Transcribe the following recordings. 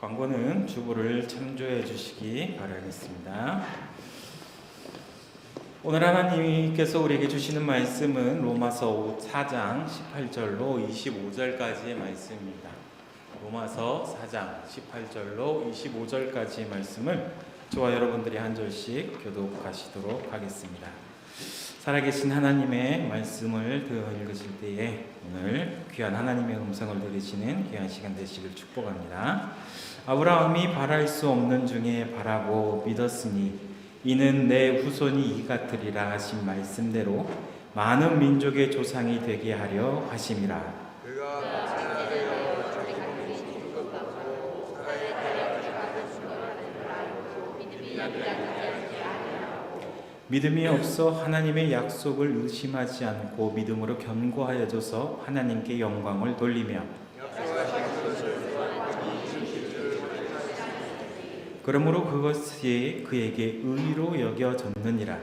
광고는 주보를 참조해 주시기 바라겠습니다. 오늘 하나님께서 우리에게 주시는 말씀은 로마서 4장 18절로 25절까지의 말씀입니다. 로마서 4장 18절로 25절까지의 말씀을 저와 여러분들이 한 절씩 교독하시도록 하겠습니다. 살아계신 하나님의 말씀을 읽으실 때에 오늘 귀한 하나님의 음성을 들으시는 귀한 시간 되시길 축복합니다. 아브라함이 바랄 수 없는 중에 바라고 믿었으니 이는 내 후손이 이 같으리라 하신 말씀대로 많은 민족의 조상이 되게 하려 하심이라. 믿음이 없어 하나님의 약속을 의심하지 않고 믿음으로 견고하여져서 하나님께 영광을 돌리며 그러므로 그것이 그에게 의로 여겨졌느니라.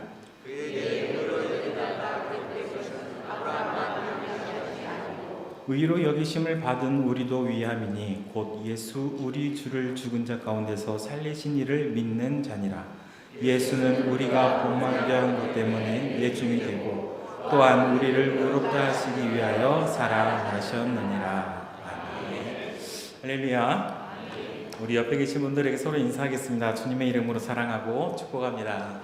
의로 여기심을 받은 우리도 위함이니 곧 예수 우리 주를 죽은 자 가운데서 살리신 이를 믿는 자니라. 예수는 우리가 본받게 한 것 때문에 예중이 되고 또한 우리를 의롭다 하시기 위하여 살아나셨느니라. 아멘. 할렐루야. 우리 옆에 계신 분들에게 서로 인사하겠습니다. 주님의 이름으로 사랑하고 축복합니다.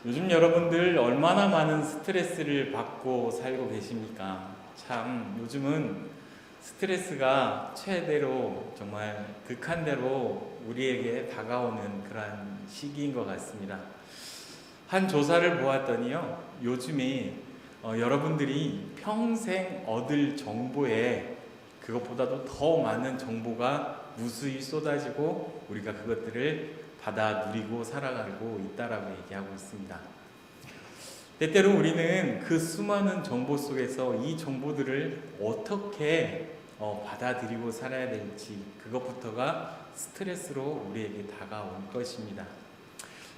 요즘 여러분들 얼마나 많은 스트레스를 받고 살고 계십니까? 참 요즘은 스트레스가 최대로 정말 극한대로 우리에게 다가오는 그런 시기인 것 같습니다. 한 조사를 보았더니요, 요즘에 여러분들이 평생 얻을 정보에 그것보다도 더 많은 정보가 무수히 쏟아지고 우리가 그것들을 받아 누리고 살아가고 있다라고 얘기하고 있습니다. 때때로 우리는 그 수많은 정보 속에서 이 정보들을 어떻게 받아들이고 살아야 될지 그것부터가 스트레스로 우리에게 다가올 것입니다.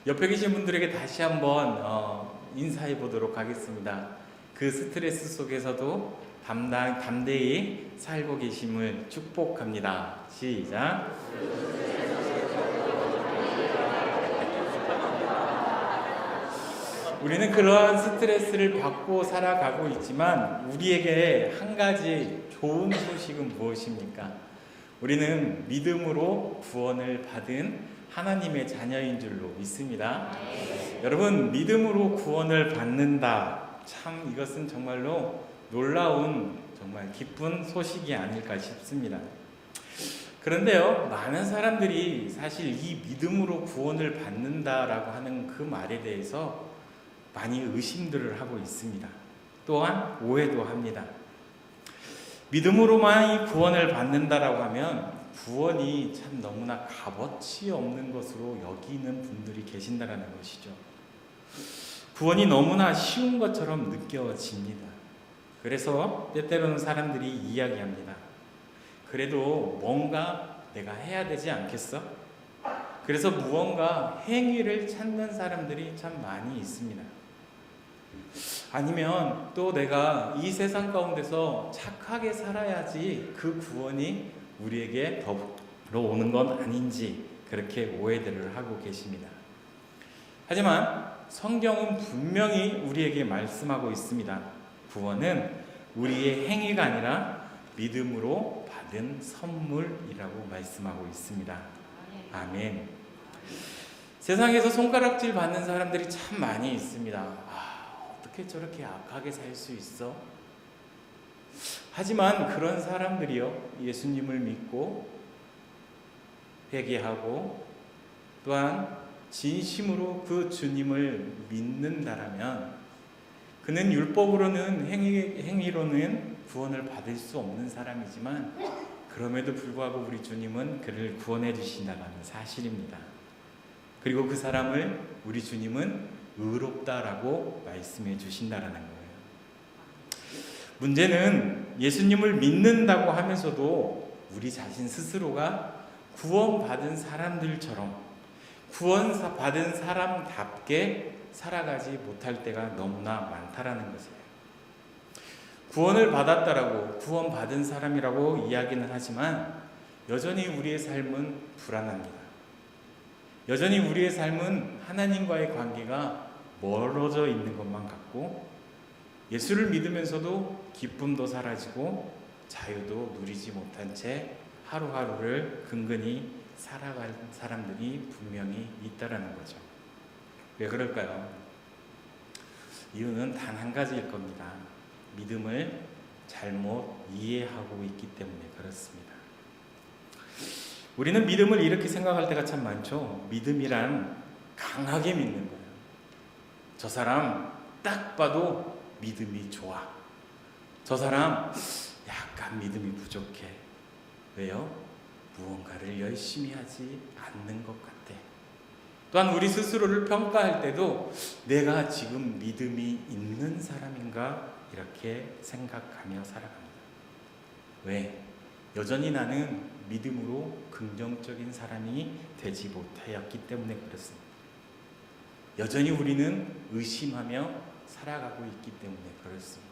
옆에 계신 분들에게 다시 한번 인사해 보도록 하겠습니다. 그 스트레스 속에서도 담대히 살고 계심을 축복합니다. 시작. 우리는 그러한 스트레스를 받고 살아가고 있지만 우리에게 한 가지 좋은 소식은 무엇입니까? 우리는 믿음으로 구원을 받은 하나님의 자녀인 줄로 믿습니다. 여러분, 믿음으로 구원을 받는다. 참 이것은 정말로 놀라운 정말 기쁜 소식이 아닐까 싶습니다. 그런데요, 많은 사람들이 사실 이 믿음으로 구원을 받는다라고 하는 그 말에 대해서 많이 의심들을 하고 있습니다. 또한 오해도 합니다. 믿음으로만 이 구원을 받는다라고 하면 구원이 참 너무나 값어치 없는 것으로 여기는 분들이 계신다라는 것이죠. 구원이 너무나 쉬운 것처럼 느껴집니다. 그래서 때때로는 사람들이 이야기합니다. 그래도 뭔가 내가 해야 되지 않겠어? 그래서 무언가 행위를 찾는 사람들이 참 많이 있습니다. 아니면 또 내가 이 세상 가운데서 착하게 살아야지 그 구원이 우리에게 더불어 오는 건 아닌지 그렇게 오해들을 하고 계십니다. 하지만 성경은 분명히 우리에게 말씀하고 있습니다. 구원은 우리의 행위가 아니라 믿음으로 받은 선물이라고 말씀하고 있습니다. 아멘. 세상에서 손가락질 받는 사람들이 참 많이 있습니다. 어떻게 저렇게 악하게 살 수 있어? 하지만 그런 사람들이요, 예수님을 믿고 회개하고 또한 진심으로 그 주님을 믿는다라면 그는 율법으로는 행위로는 구원을 받을 수 없는 사람이지만 그럼에도 불구하고 우리 주님은 그를 구원해 주신다는 사실입니다. 그리고 그 사람을 우리 주님은 의롭다라고 말씀해 주신다라는 거예요. 문제는 예수님을 믿는다고 하면서도 우리 자신 스스로가 구원받은 사람들처럼 구원받은 사람답게 살아가지 못할 때가 너무나 많다라는 것이에요. 구원을 받았다라고, 구원받은 사람이라고 이야기는 하지만 여전히 우리의 삶은 불안합니다. 여전히 우리의 삶은 하나님과의 관계가 멀어져 있는 것만 같고, 예수를 믿으면서도 기쁨도 사라지고 자유도 누리지 못한 채 하루하루를 근근히 살아갈 사람들이 분명히 있다라는 거죠. 왜 그럴까요? 이유는 단 한 가지일 겁니다. 믿음을 잘못 이해하고 있기 때문에 그렇습니다. 우리는 믿음을 이렇게 생각할 때가 참 많죠. 믿음이란 강하게 믿는 거예요. 저 사람 딱 봐도 믿음이 좋아. 저 사람 약간 믿음이 부족해. 왜요? 무언가를 열심히 하지 않는 것 같아. 또한 우리 스스로를 평가할 때도 내가 지금 믿음이 있는 사람인가 이렇게 생각하며 살아갑니다. 왜? 여전히 나는 믿음으로 긍정적인 사람이 되지 못하였기 때문에 그렇습니다. 여전히 우리는 의심하며 살아가고 있기 때문에 그렇습니다.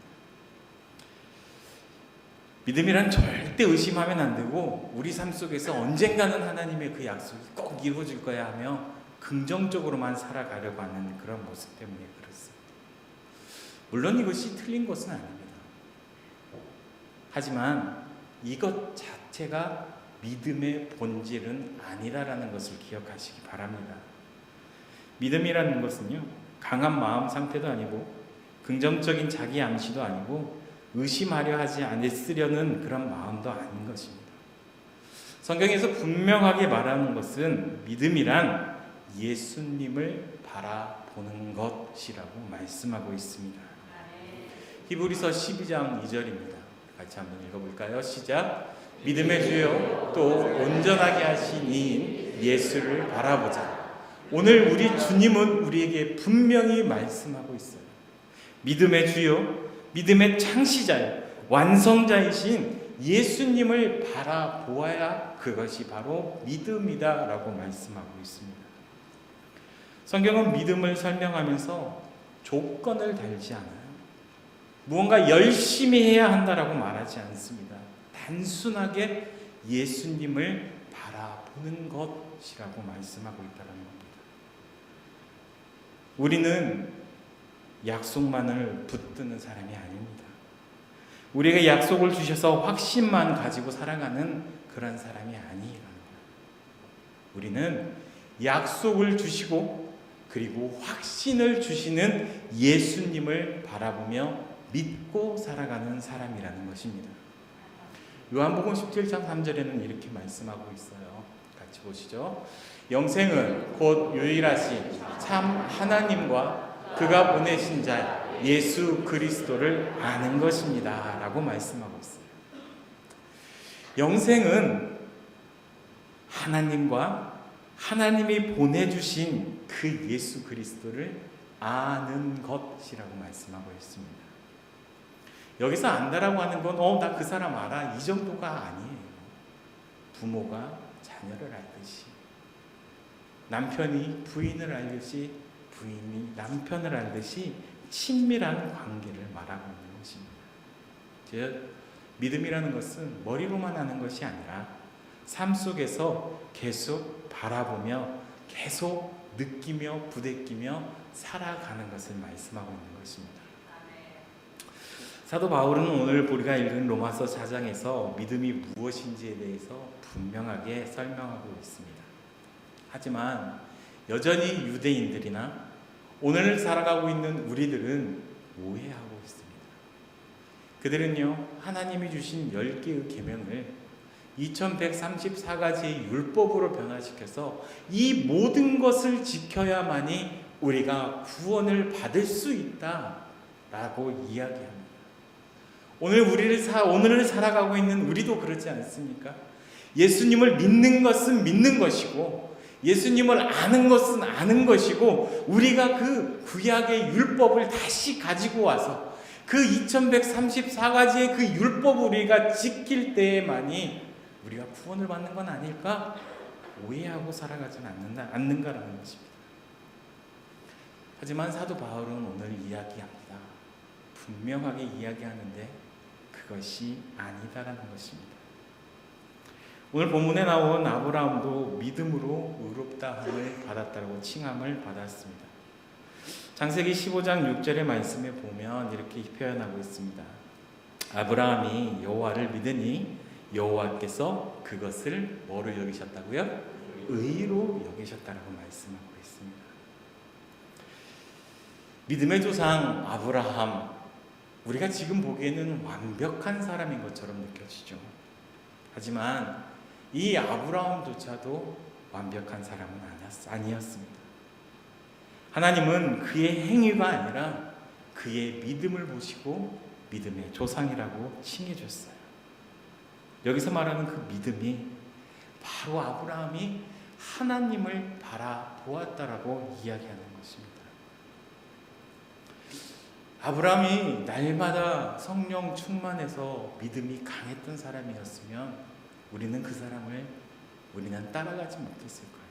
믿음이란 절대 의심하면 안 되고, 우리 삶 속에서 언젠가는 하나님의 그 약속이 꼭 이루어질 거야 하며 긍정적으로만 살아가려고 하는 그런 모습 때문에 그렇습니다. 물론 이것이 틀린 것은 아닙니다. 하지만 이것 자체가 믿음의 본질은 아니라는 것을 기억하시기 바랍니다. 믿음이라는 것은요, 강한 마음 상태도 아니고 긍정적인 자기 암시도 아니고 의심하려 하지 않으려는 그런 마음도 아닌 것입니다. 성경에서 분명하게 말하는 것은 믿음이란 예수님을 바라보는 것이라고 말씀하고 있습니다. 히브리서 12장 2절입니다. 같이 한번 읽어볼까요? 시작. 믿음의 주요 또 온전하게 하신 이인 예수를 바라보자. 오늘 우리 주님은 우리에게 분명히 말씀하고 있어요. 믿음의 주요, 믿음의 창시자요, 완성자이신 예수님을 바라보아야 그것이 바로 믿음이다 라고 말씀하고 있습니다. 성경은 믿음을 설명하면서 조건을 달지 않아요. 무언가 열심히 해야 한다라고 말하지 않습니다. 단순하게 예수님을 바라보는 것이라고 말씀하고 있다는 겁니다. 우리는 약속만을 붙드는 사람이 아닙니다. 우리에게 약속을 주셔서 확신만 가지고 살아가는 그런 사람이 아니라는 거예요. 우리는 약속을 주시고 그리고 확신을 주시는 예수님을 바라보며 믿고 살아가는 사람이라는 것입니다. 요한복음 17장 3절에는 이렇게 말씀하고 있어요. 같이 보시죠. 영생은 곧 유일하신 참 하나님과 그가 보내신 자 예수 그리스도를 아는 것입니다 라고 말씀하고 있어요. 영생은 하나님과 하나님이 보내주신 그 예수 그리스도를 아는 것이라고 말씀하고 있습니다. 여기서 안다라고 하는 건 나 그 사람 알아 이 정도가 아니에요. 부모가 자녀를 알듯이, 남편이 부인을 알듯이, 부인이 남편을 알듯이 친밀한 관계를 말하고 있는 것입니다. 즉 믿음이라는 것은 머리로만 하는 것이 아니라 삶 속에서 계속 바라보며 계속 느끼며 부대끼며 살아가는 것을 말씀하고 있는 것입니다. 사도 바울은 오늘 우리가 읽은 로마서 4장에서 믿음이 무엇인지에 대해서 분명하게 설명하고 있습니다. 하지만 여전히 유대인들이나 오늘 살아가고 있는 우리들은 오해하고 있습니다. 그들은요, 하나님이 주신 10개의 계명을 2134가지의 율법으로 변화시켜서 이 모든 것을 지켜야만이 우리가 구원을 받을 수 있다라고 이야기합니다. 오늘을 살아가고 있는 우리도 그렇지 않습니까? 예수님을 믿는 것은 믿는 것이고 예수님을 아는 것은 아는 것이고, 우리가 그 구약의 율법을 다시 가지고 와서 그 2134가지의 그 율법을 우리가 지킬 때에만이 우리가 구원을 받는 건 아닐까? 오해하고 살아가지는 않는가라는 것입니다. 하지만 사도 바울은 오늘 이야기합니다. 분명하게 이야기하는데 그것이 아니다라는 것입니다. 오늘 본문에 나온 아브라함도 믿음으로 의롭다함을 받았다고 칭함을 받았습니다. 창세기 15장 6절의 말씀에 보면 이렇게 표현하고 있습니다. 아브라함이 여호와를 믿으니 여호와께서 그것을 뭐로 여기셨다고요? 의로 여기셨다라고 말씀하고 있습니다. 믿음의 조상 아브라함, 우리가 지금 보기에는 완벽한 사람인 것처럼 느껴지죠. 하지만 이 아브라함조차도 완벽한 사람은 아니었습니다. 하나님은 그의 행위가 아니라 그의 믿음을 보시고 믿음의 조상이라고 칭해줬어요. 여기서 말하는 그 믿음이 바로 아브라함이 하나님을 바라보았다라고 이야기하는 것입니다. 아브라함이 날마다 성령 충만해서 믿음이 강했던 사람이었으면 우리는 그 사람을 따라가지 못했을 거예요.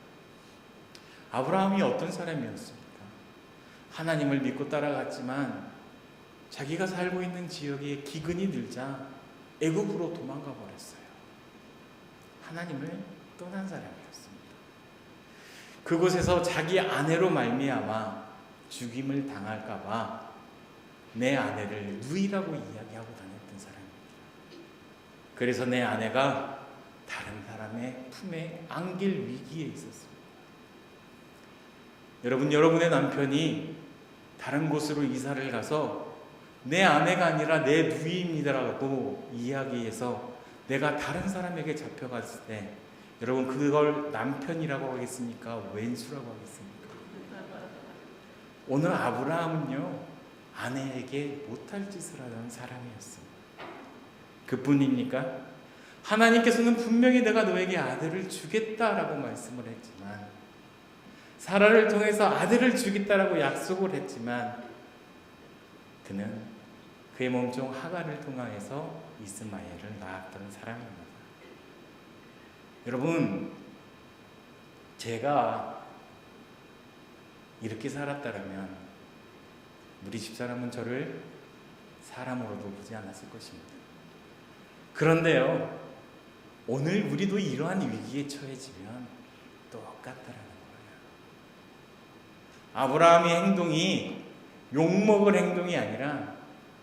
아브라함이 어떤 사람이었습니까? 하나님을 믿고 따라갔지만 자기가 살고 있는 지역에 기근이 들자 애굽으로 도망가 버렸어요. 하나님을 떠난 사람이었습니다. 그곳에서 자기 아내로 말미암아 죽임을 당할까 봐 내 아내를 누이라고 이야기하고 다녔던 사람입니다. 그래서 내 아내가 다른 사람의 품에 안길 위기에 있었습니다. 여러분의 남편이 다른 곳으로 이사를 가서 내 아내가 아니라 내 누이입니다라고 이야기해서 내가 다른 사람에게 잡혀갔을 때 여러분 그걸 남편이라고 하겠습니까? 왼수라고 하겠습니까? 오늘 아브라함은요 아내에게 못할 짓을 하던 사람이었습니다. 그뿐입니까? 하나님께서는 분명히 내가 너에게 아들을 주겠다라고 말씀을 했지만 사라를 통해서 아들을 주겠다라고 약속을 했지만 그는 그의 몸종 하갈을 통하여서 이스마엘을 낳았던 사람입니다. 여러분, 제가 이렇게 살았다면 우리 집사람은 저를 사람으로도 보지 않았을 것입니다. 그런데요, 오늘 우리도 이러한 위기에 처해지면 똑같다라는 거예요. 아브라함의 행동이 욕먹을 행동이 아니라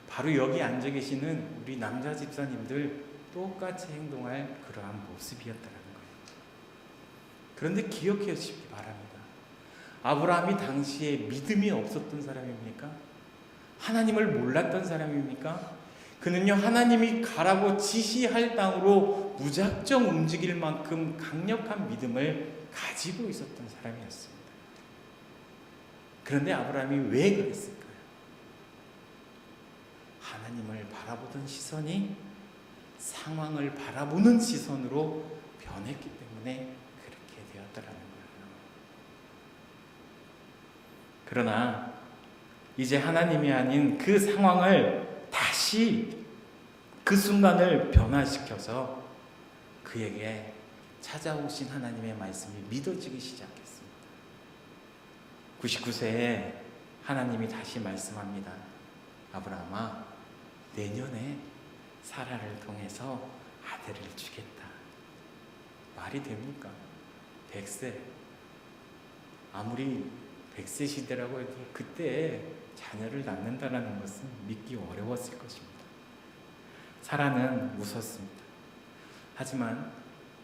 바로 여기 앉아 계시는 우리 남자 집사님들 똑같이 행동할 그러한 모습이었다라는 거예요. 그런데 기억해 주시기 바랍니다. 아브라함이 당시에 믿음이 없었던 사람입니까? 하나님을 몰랐던 사람입니까? 그는요 하나님이 가라고 지시할 땅으로 무작정 움직일 만큼 강력한 믿음을 가지고 있었던 사람이었습니다. 그런데 아브라함이 왜 그랬을까요? 하나님을 바라보던 시선이 상황을 바라보는 시선으로 변했기 때문에 그렇게 되었다라는 거예요. 그러나 이제 하나님이 아닌 그 상황을 다시 그 순간을 변화시켜서 그에게 찾아오신 하나님의 말씀이 믿어지기 시작했습니다. 99세에 하나님이 다시 말씀합니다. 아브라함아, 내년에 사라를 통해서 아들을 주겠다. 말이 됩니까? 100세. 아무리 100세 시대라고 해도 그때 자녀를 낳는다는 것은 믿기 어려웠을 것입니다. 사라는 웃었습니다. 하지만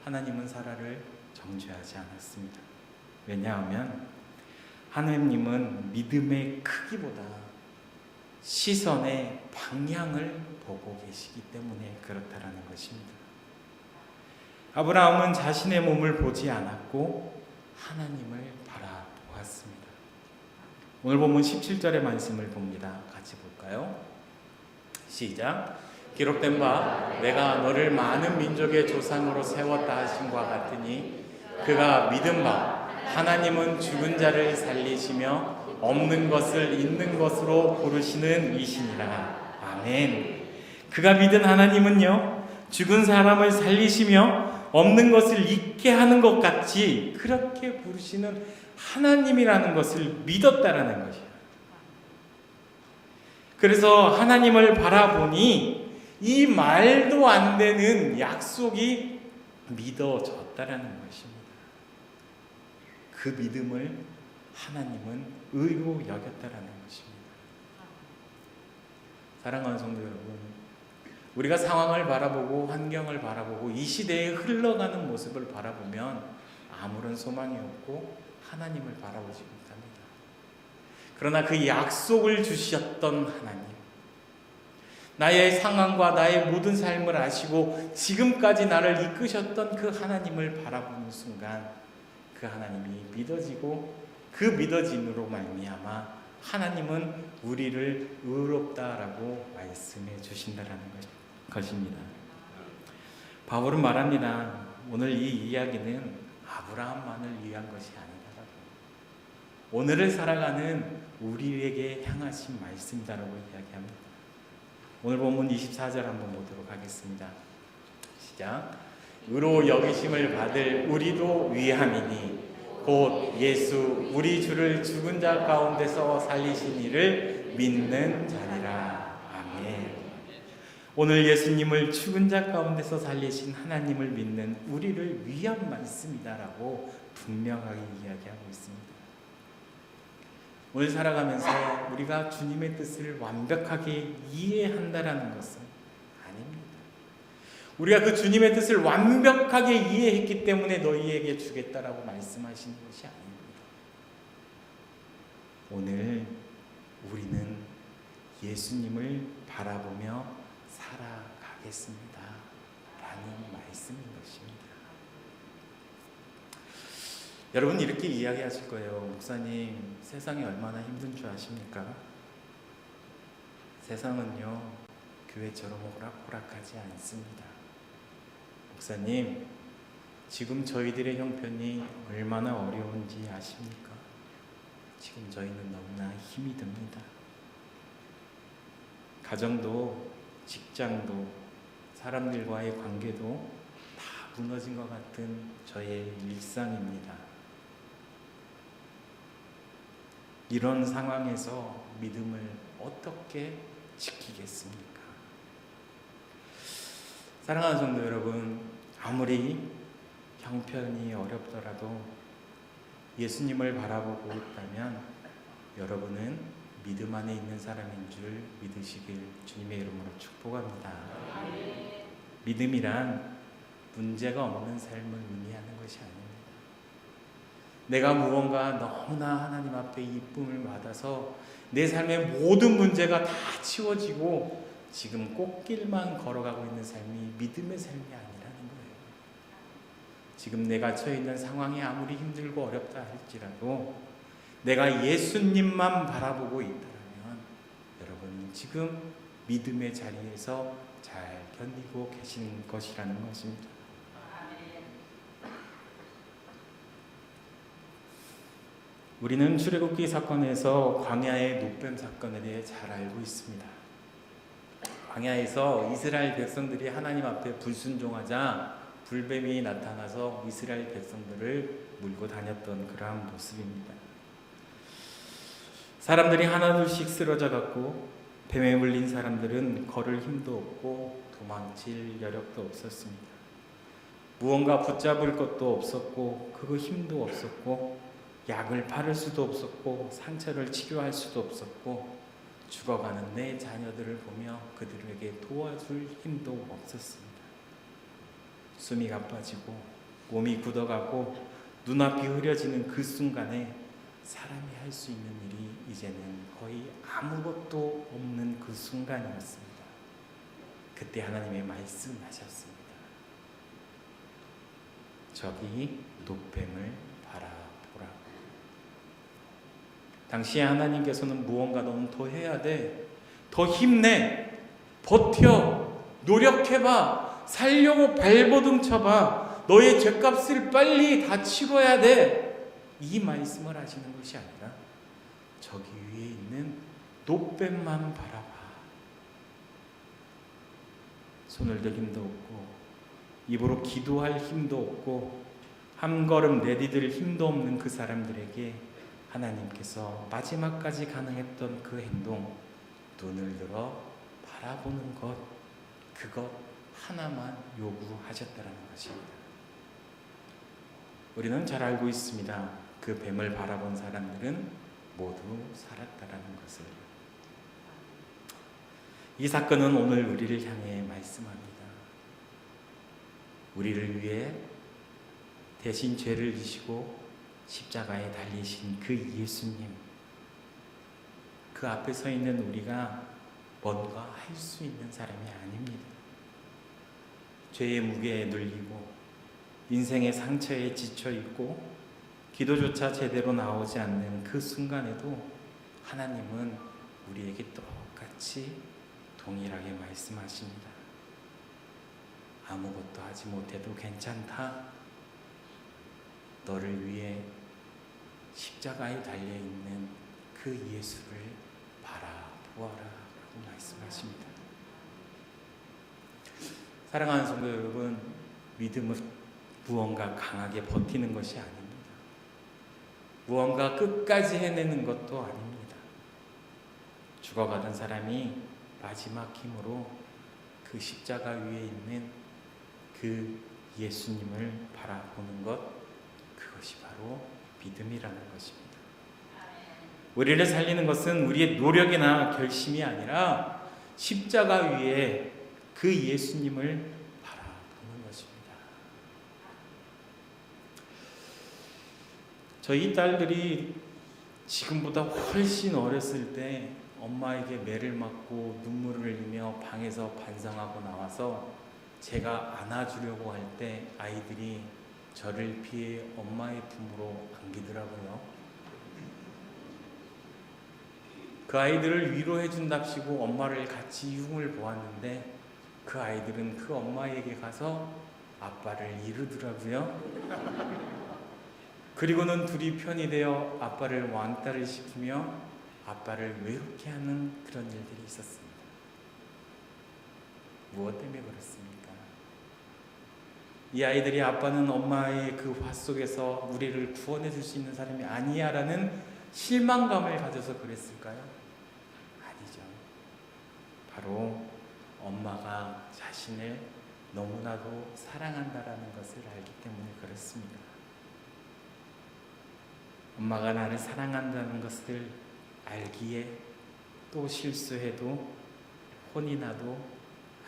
하나님은 사라를 정죄하지 않았습니다. 왜냐하면 하나님은 믿음의 크기보다 시선의 방향을 보고 계시기 때문에 그렇다라는 것입니다. 아브라함은 자신의 몸을 보지 않았고 하나님을 바라보았습니다. 오늘 본문 17절의 말씀을 봅니다. 같이 볼까요? 시작. 기록된 바 내가 너를 많은 민족의 조상으로 세웠다 하심과 같으니 그가 믿은 바 하나님은 죽은 자를 살리시며 없는 것을 있는 것으로 부르시는 이시니라. 아멘. 그가 믿은 하나님은요 죽은 사람을 살리시며 없는 것을 있게 하는 것 같이 그렇게 부르시는 하나님이라는 것을 믿었다라는 것이에요. 그래서 하나님을 바라보니 이 말도 안 되는 약속이 믿어졌다라는 것입니다. 그 믿음을 하나님은 의로 여겼다라는 것입니다. 사랑하는 성도 여러분, 우리가 상황을 바라보고 환경을 바라보고 이 시대에 흘러가는 모습을 바라보면 아무런 소망이 없고 하나님을 바라보지 못합니다. 그러나 그 약속을 주셨던 하나님, 나의 상황과 나의 모든 삶을 아시고 지금까지 나를 이끄셨던 그 하나님을 바라보는 순간 그 하나님이 믿어지고 그 믿어짐으로 말미암아 하나님은 우리를 의롭다라고 말씀해 주신다라는 것입니다. 바울은 말합니다. 오늘 이 이야기는 아브라함만을 위한 것이 아니다라고. 오늘을 살아가는 우리에게 향하신 말씀이다라고 이야기합니다. 오늘 본문 24절 한번 보도록 하겠습니다. 시작. 의로 여기심을 받을 우리도 위함이니 곧 예수 우리 주를 죽은 자 가운데서 살리신 이를 믿는 자니라. 아멘. 오늘 예수님을 죽은 자 가운데서 살리신 하나님을 믿는 우리를 위한 말씀이다라고 분명하게 이야기하고 있습니다. 오늘 살아가면서 우리가 주님의 뜻을 완벽하게 이해한다라는 것은 아닙니다. 우리가 그 주님의 뜻을 완벽하게 이해했기 때문에 너희에게 주겠다라고 말씀하시는 것이 아닙니다. 오늘 우리는 예수님을 바라보며 살아가겠습니다 라는 말씀인 것입니다. 여러분 이렇게 이야기하실 거예요. 목사님, 세상이 얼마나 힘든 줄 아십니까? 세상은요 교회처럼 호락호락하지 않습니다. 목사님, 지금 저희들의 형편이 얼마나 어려운지 아십니까? 지금 저희는 너무나 힘이 듭니다. 가정도, 직장도, 사람들과의 관계도 다 무너진 것 같은 저의 일상입니다. 이런 상황에서 믿음을 어떻게 지키겠습니까? 사랑하는 성도 여러분, 아무리 형편이 어렵더라도 예수님을 바라보고 있다면 여러분은 믿음 안에 있는 사람인 줄 믿으시길 주님의 이름으로 축복합니다. 믿음이란 문제가 없는 삶을 의미하는 것이 아닙니다. 내가 무언가 너무나 하나님 앞에 이쁨을 받아서 내 삶의 모든 문제가 다 치워지고 지금 꽃길만 걸어가고 있는 삶이 믿음의 삶이 아니라는 거예요. 지금 내가 처해 있는 상황이 아무리 힘들고 어렵다 할지라도 내가 예수님만 바라보고 있다면 여러분 지금 믿음의 자리에서 잘 견디고 계신 것이라는 것입니다. 우리는 출애굽기 사건에서 광야의 노뱀 사건에 대해 잘 알고 있습니다. 광야에서 이스라엘 백성들이 하나님 앞에 불순종하자 불뱀이 나타나서 이스라엘 백성들을 물고 다녔던 그러한 모습입니다. 사람들이 하나둘씩 쓰러져 갔고 뱀에 물린 사람들은 걸을 힘도 없고 도망칠 여력도 없었습니다. 무언가 붙잡을 것도 없었고 그 힘도 없었고 약을 바를 수도 없었고 상처를 치료할 수도 없었고 죽어가는 내 자녀들을 보며 그들에게 도와줄 힘도 없었습니다. 숨이 가빠지고 몸이 굳어가고 눈앞이 흐려지는 그 순간에 사람이 할 수 있는 일이 이제는 거의 아무것도 없는 그 순간이었습니다. 그때 하나님의 말씀하셨습니다. 저기 노뱀을 바라보라. 당시에 하나님께서는 무언가 너는 더 해야 돼. 더 힘내. 버텨. 노력해봐. 살려고 발버둥 쳐봐. 너의 죗값을 빨리 다 치러야 돼. 이 말씀을 하시는 것이 아니라 저기 위에 있는 노뱀만 바라봐. 손을 들 힘도 없고 입으로 기도할 힘도 없고 한 걸음 내디딜 힘도 없는 그 사람들에게 하나님께서 마지막까지 가능했던 그 행동, 눈을 들어 바라보는 것, 그것 하나만 요구하셨다는 것입니다. 우리는 잘 알고 있습니다. 그 뱀을 바라본 사람들은 모두 살았다라는 것을. 이 사건은 오늘 우리를 향해 말씀합니다. 우리를 위해 대신 죄를 지시고 십자가에 달리신 그 예수님, 그 앞에 서 있는 우리가 뭔가 할 수 있는 사람이 아닙니다. 죄의 무게에 눌리고 인생의 상처에 지쳐 있고 기도조차 제대로 나오지 않는 그 순간에도 하나님은 우리에게 똑같이 동일하게 말씀하십니다. 아무것도 하지 못해도 괜찮다. 너를 위해 십자가에 달려있는 그 예수를 바라보아라 라고 말씀하십니다. 사랑하는 성도 여러분, 믿음은 무언가 강하게 버티는 것이 아닙니다. 무언가 끝까지 해내는 것도 아닙니다. 죽어가던 사람이 마지막 힘으로 그 십자가 위에 있는 그 예수님을 바라보는 것, 그것이 바로 믿음이라는 것입니다. 우리를 살리는 것은 우리의 노력이나 결심이 아니라 십자가 위에 그 예수님을 바라보는 것입니다. 저희 딸들이 지금보다 훨씬 어렸을 때 엄마에게 매를 맞고 눈물을 흘리며 방에서 반성하고 나와서 제가 안아주려고 할 때 아이들이 저를 피해 엄마의 품으로 안기더라고요. 그 아이들을 위로해 준답시고 엄마를 같이 흉을 보았는데 그 아이들은 그 엄마에게 가서 아빠를 이르더라고요. 그리고는 둘이 편이 되어 아빠를 왕따를 시키며 아빠를 외롭게 하는 그런 일들이 있었습니다. 무엇 때문에 그렇습니까? 이 아이들이 아빠는 엄마의 그 화 속에서 우리를 구원해 줄 수 있는 사람이 아니야 라는 실망감을 가져서 그랬을까요? 아니죠. 바로 엄마가 자신을 너무나도 사랑한다라는 것을 알기 때문에 그렇습니다. 엄마가 나를 사랑한다는 것을 알기에 또 실수해도 혼이 나도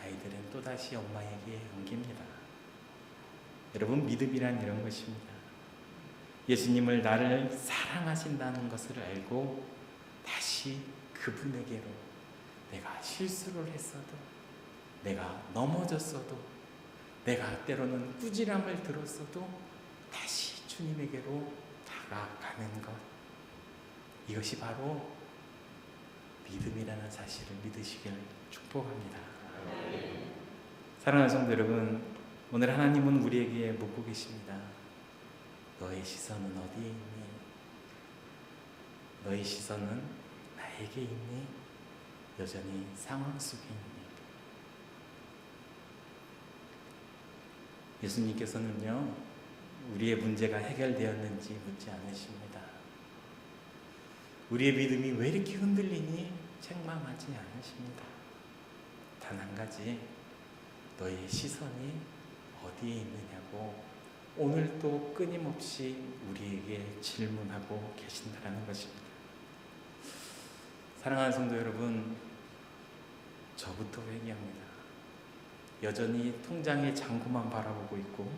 아이들은 또다시 엄마에게 옮깁니다. 여러분, 믿음이란 이런 것입니다. 예수님을 나를 사랑하신다는 것을 알고 다시 그분에게로, 내가 실수를 했어도, 내가 넘어졌어도, 내가 때로는 꾸지람을 들었어도 다시 주님에게로 다가가는 것, 이것이 바로 믿음이라는 사실을 믿으시길 축복합니다. 사랑하는 성도 여러분, 오늘 하나님은 우리에게 묻고 계십니다. 너의 시선은 어디에 있니? 너의 시선은 나에게 있니? 여전히 상황 속에 있니? 예수님께서는요, 우리의 문제가 해결되었는지 묻지 않으십니다. 우리의 믿음이 왜 이렇게 흔들리니? 책망하지 않으십니다. 단 한 가지, 너의 시선이 어디에 있느냐고 오늘도 끊임없이 우리에게 질문하고 계신다는 것입니다. 사랑하는 성도 여러분, 저부터 회개합니다. 여전히 통장의 잔고만 바라보고 있고,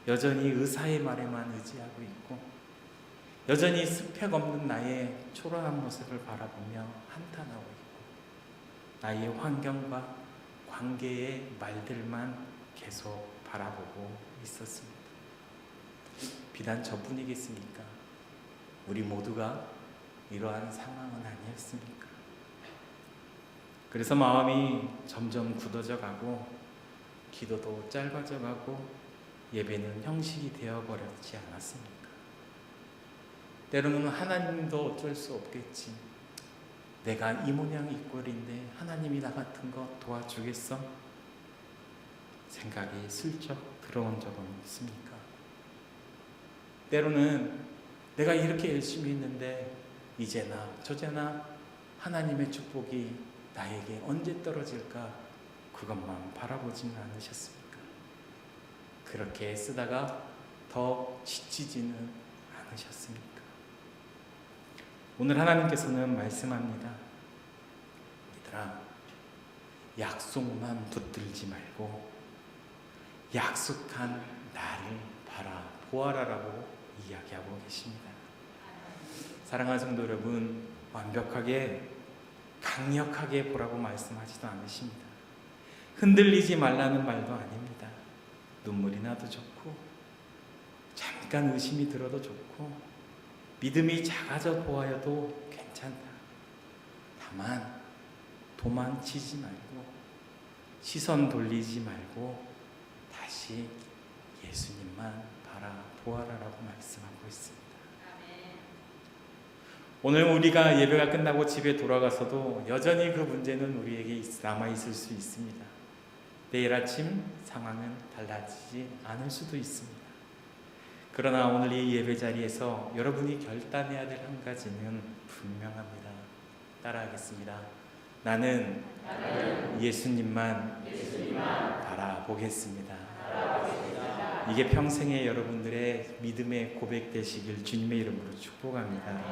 여전히 의사의 말에만 의지하고 있고, 여전히 스펙 없는 나의 초라한 모습을 바라보며 한탄하고 있고, 나의 환경과 관계의 말들만 계속 바라보고 있었습니다. 비단 저뿐이겠습니까? 우리 모두가 이러한 상황은 아니었습니까? 그래서 마음이 점점 굳어져 가고, 기도도 짧아져 가고, 예배는 형식이 되어버렸지 않았습니까? 때로는 하나님도 어쩔 수 없겠지. 내가 이 모양 이 꼴인데 하나님이 나 같은 거 도와주겠어? 생각이 슬쩍 들어온 적은 있습니까? 때로는 내가 이렇게 열심히 했는데 이제나 저제나 하나님의 축복이 나에게 언제 떨어질까 그것만 바라보지는 않으셨습니까? 그렇게 쓰다가 더 지치지는 않으셨습니까? 오늘 하나님께서는 말씀합니다. 얘들아, 약속만 붙들지 말고 약속한 나를 보아라라고 이야기하고 계십니다. 사랑하는 성도 여러분, 완벽하게 강력하게 보라고 말씀하지도 않으십니다. 흔들리지 말라는 말도 아닙니다. 눈물이 나도 좋고 잠깐 의심이 들어도 좋고 믿음이 작아져 보아도 괜찮다. 다만 도망치지 말고 시선 돌리지 말고 다시 예수님만 바라보아라라고 말씀하고 있습니다. 오늘 우리가 예배가 끝나고 집에 돌아가서도 여전히 그 문제는 우리에게 남아있을 수 있습니다. 내일 아침 상황은 달라지지 않을 수도 있습니다. 그러나 오늘 이 예배 자리에서 여러분이 결단해야 될 한 가지는 분명합니다. 따라하겠습니다. 나는 예수님만 바라보겠습니다. 이게 평생의 여러분들의 믿음의 고백 되시길 주님의 이름으로 축복합니다.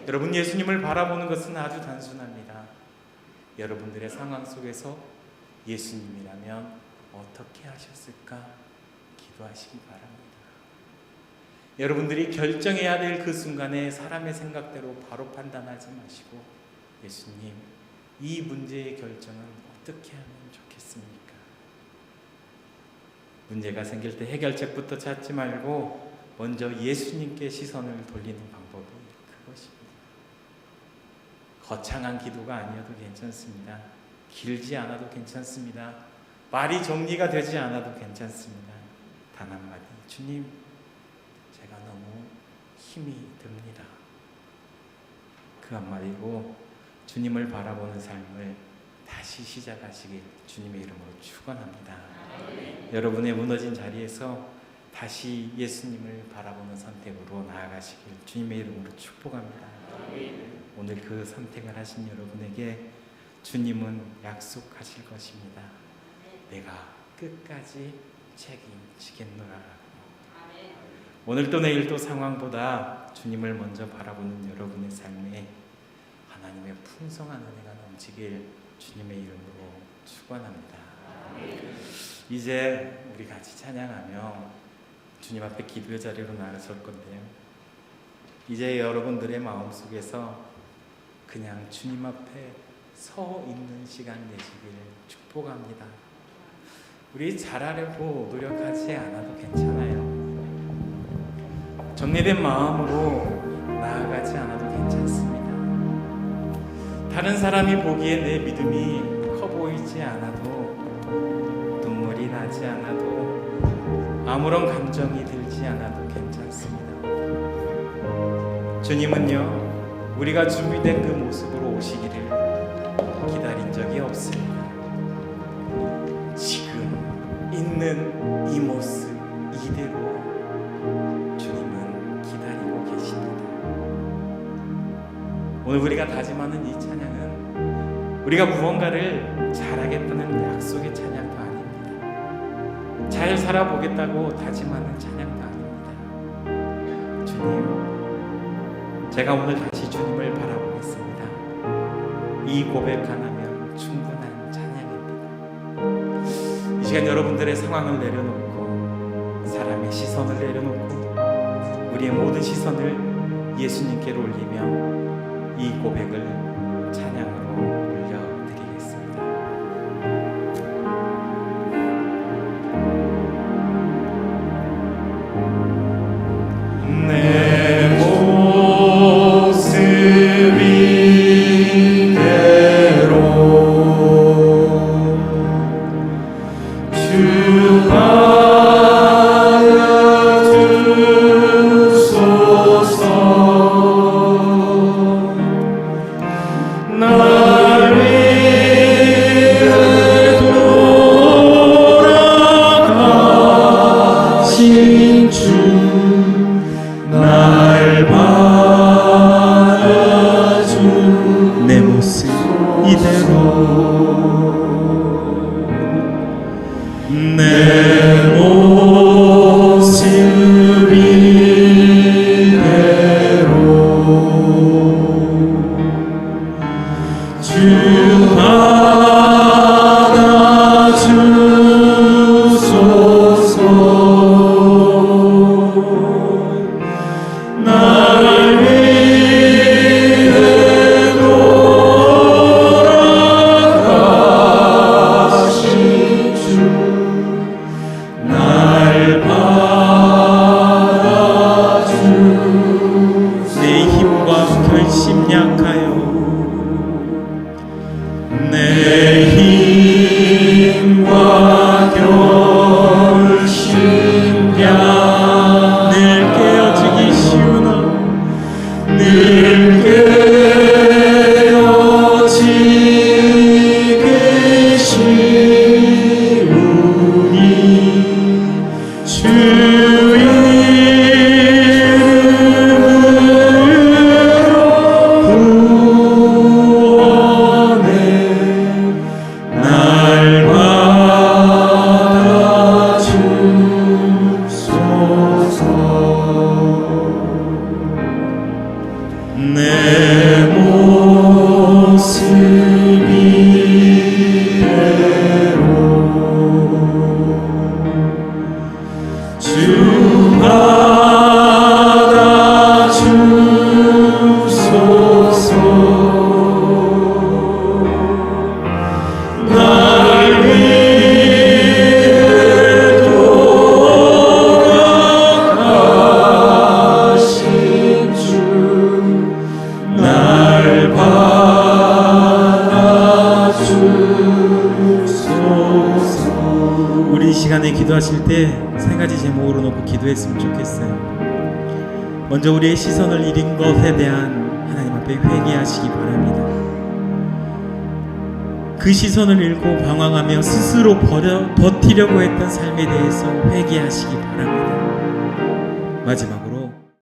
여러분, 예수님을 바라보는 것은 아주 단순합니다. 여러분들의 상황 속에서 예수님이라면 어떻게 하셨을까 기도하시기 바랍니다. 여러분들이 결정해야 될 그 순간에 사람의 생각대로 바로 판단하지 마시고 예수님, 이 문제의 결정은 어떻게 하면 좋겠습니까? 문제가 생길 때 해결책부터 찾지 말고 먼저 예수님께 시선을 돌리는 방법이 그것입니다. 거창한 기도가 아니어도 괜찮습니다. 길지 않아도 괜찮습니다. 말이 정리가 되지 않아도 괜찮습니다. 단 한마디, 주님, 제가 너무 힘이 듭니다. 그 한마디로 주님을 바라보는 삶을 다시 시작하시길 주님의 이름으로 축원합니다. 여러분의 무너진 자리에서 다시 예수님을 바라보는 선택으로 나아가시길 주님의 이름으로 축복합니다. 오늘 그 선택을 하신 여러분에게 주님은 약속하실 것입니다. 내가 끝까지 책임지겠노라. 오늘도 내일도 상황보다 주님을 먼저 바라보는 여러분의 삶에 하나님의 풍성한 은혜가 넘치길 주님의 이름으로 축원합니다. 이제 우리 같이 찬양하며 주님 앞에 기도의 자리로 나아설 건데요. 이제 여러분들의 마음속에서 그냥 주님 앞에 서 있는 시간 되시기를 축복합니다. 우리 잘하려고 노력하지 않아도 괜찮아요. 정리된 마음으로 나아가지 않아도 괜찮습니다. 다른 사람이 보기에 내 믿음이 커 보이지 않아도, 눈물이 나지 않아도, 아무런 감정이 들지 않아도 괜찮습니다. 주님은요, 우리가 준비된 그 모습으로 오시기를 기다린 적이 없습니다. 지금 있는 이 모습 이대로 주님은 기다리고 계십니다. 오늘 우리가 다짐하는 이 찬양은 우리가 무언가를 잘하겠다는 약속의 찬양도 아닙니다. 잘 살아보겠다고 다짐하는 찬양도 아닙니다. 주님, 제가 오늘 다시 주님을 바라보겠습니다. 이 고백 하나면 충분한 찬양입니다. 이 시간 여러분들의 상황을 내려놓고, 사람의 시선을 내려놓고, 우리의 모든 시선을 예수님께로 올리며 이 고백을 찬양으로 올려드리겠습니다. 내 모습이 대로 주가 내 모습 이대로 기도하실 때 세 가지 제목으로 놓고 기도했으면 좋겠어요. 먼저 우리의 시선을 잃은 것에 대한 하나님 앞에 회개하시기 바랍니다. 그 시선을 잃고 방황하며 스스로 버티려고 했던 삶에 대해서 회개하시기 바랍니다. 마지막으로